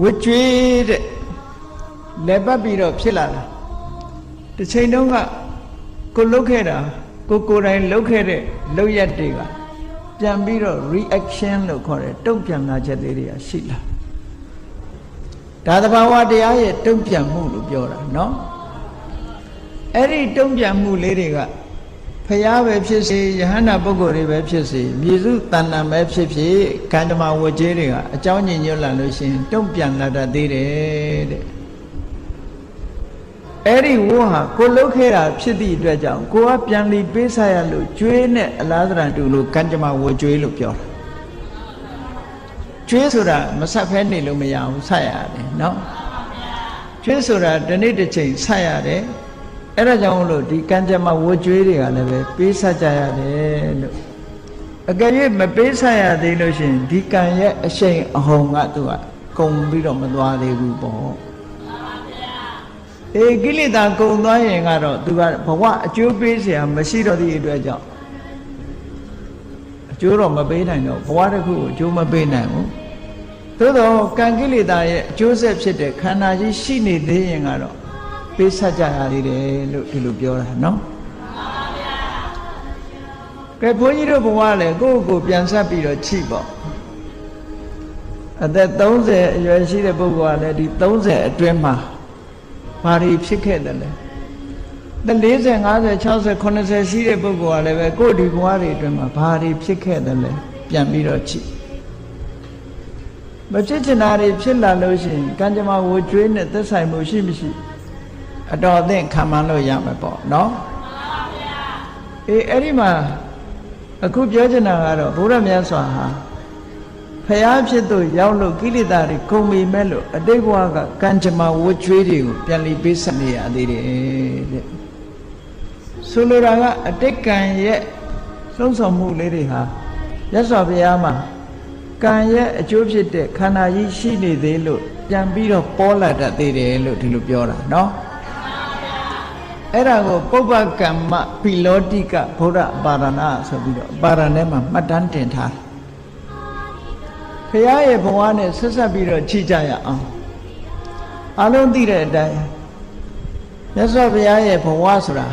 ဝကျွေးတဲ့လက်ပတ်ပြီးတော့ဖြစ်လာတာတစ်ချိန်တုန်းကကိုလှုပ်ခဲ့တာကိုယ်တိုင်လှုပ်ခဲ့တဲ့လှုပ်ရက်တွေကပြန်ပြီးတော့ reaction လို့ခေါ်တယ်တုံ့ပြန်လာချက်လေးတွေကရှိလာဒါသဘာဝတရားရဲ့တုံ့ပြန်မှုလို့ပြောတာเนาะအဲ့ဒီတုံ့ပြန်မှုလေးတွေကဖယားပဲဖြစ်စေယဟန္တာပုဂ္ဂိုလ်တွေပဲဖြစ်စေမြေစုတဏ္ဍာပဲဖြစ်ဖြစ်ကံဓမ္မဝကျေးတွေကအကြောင်းညင်ညွတ်လာလို့ရှိရင်တုံ့ပြန်လာတတ်သေးတယ်တဲ့အဲ့ဒီဝဟာကိုလှုပ်ခဲ့တာဖြစ်သည့်အတွက်ကြောင့်ကိုကပြန်လီပေးစားရလို့ကျွေးနဲ့အလားသဏ္ဍာန်တူလို့ကံဓမ္မဝကျွေးလို့ပြောတာကျွေးဆိုတာမဆက်ဖဲနေလို့မရဘူးဆက်ရတယ်เนาะကျွေးဆိုတာဒီနေ့တစ်ချိန်ဆက်ရတယ်အဲ့ဒါကြောင့်လို့ဒီကံကြမ္မာဝကျွေးတွေကလည်းပဲပေးဆက်ကြရတယ်လို့အကယ်၍မပေးဆက်ရသေးလို့ရှိရင်ဒီကံရဲ့အရှိန်အဟုန်ကသူကကုန်ပြီးတော့မသွားသေးဘူးပေါ့အေးကိလေသာကုန်သွားရင်ကတော့သူကဘဝအကျိုးပေးเสียမရှိတော့သည့်အတွက်ကြောင့်အကျိုးတော့မပေးနိုင်တော့ဘဝတစ်ခုကိုအကျိုးမပေးနိုင်ဘူးသို့တော့ကံကိလေသာရဲ့အကျိုးဆက်ဖြစ်တဲ့ခန္ဓာကြီးရှိနေသေးရင်ကတော့ပေးဆက်ကြရသေးတယ်လို့ဒီလိုပြောတာနော်ကဲဘုန်းကြီးတို့ဘဝလည်းကိုယ့်ကိုယ်ပြန်ဆက်ပြီးတော့ချိပေါ့အသက်30အရွယ်ရှိတဲ့ပုဂ္ဂိုလ်ကလည်းဒီ30အတွင်းမှာဘာတွေဖြစ်ခဲ့တယ်လဲ40 50 60 80ရှိတဲ့ပုဂ္ဂိုလ်ကလည်းပဲကိုယ့်ဒီဘဝတွေအတွင်းမှာဘာတွေဖြစ်ခဲ့တယ်လဲပြန်ပြီးတော့ချိမဖြစ်ချင်တာတွေဖြစ်လာလို့ရှိရင်ကံကြမ္မာဝကျွေးနဲ့သက်ဆိုင်မှုရှိမရှိအတော်အသင့်ခံမှန်းလို့ရမယ်ပေါ့နော်အေးအဲ့ဒီမှာအခုပြောချင်တာကတော့ဘုရားမြတ်စွာဟာဖျားဖြစ်သူရောက်လို့ကိလေသာတွေကုန်ပြီမဲ့လို့အတိတ်ဘဝကကံကြမ္မာဝကျွေးတွေကိုပြန်လီပေးဆက်နေရသေးတယ်တဲ့ဆိုလိုတာကအတိတ်ကံရဲ့ဆုံးဆောင်မှုလေးတွေဟာမြတ်စွာဘုရားမှာကံရဲ့အကျိုးဖြစ်တဲ့ခန္ဓာကြီးရှိနေသေးလို့ပြန်ပြီးတော့ပေါ်လာတတ်သေးတယ်လို့ဒီလိုပြောတာနော်အဲ့ဒါကိုပုပ္ပကမ္မပိလောတိကဗုဒ္ဓပါရဏဆိုပြီးတော့ပါရဏဲမှာမှတ်တမ်းတင်ထားဖရာရဲ့ဘဝနဲ့ဆက်ဆက်ပြီးတော့ကြည့်ကြရအောင်အလုံးသိတဲ့အတိုင်းမြတ်စွာဘုရားရဲ့ဘဝဆိုတာ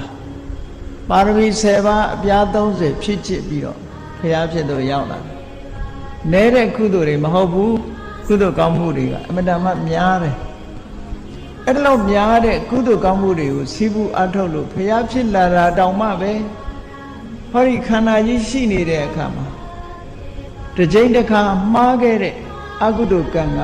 ပါရမီ10ပါးအပြား30ဖြစ်ချစ်ပြီးတော့ဖရာဖြစ်သူရောက်လာတယ်နဲတဲ့ကုသိုလ်တွေမဟုတ်ဘူးကုသိုလ်ကောင်းမှုတွေကအမှန်တမ်းများတယ်အဲ့ဒါလောက်များတဲ့ကုသိုလ်ကောင်းမှုတွေကိုစီးပူးအထုတ်လို့ဖျားဖြစ်လာတာတောင်မှပဲဟောဒီခန္ဓာကြီးရှိနေတဲ့အခါမှာတစ်ကြိမ်တစ်ခါမှားခဲ့တဲ့အကုသိုလ်ကံက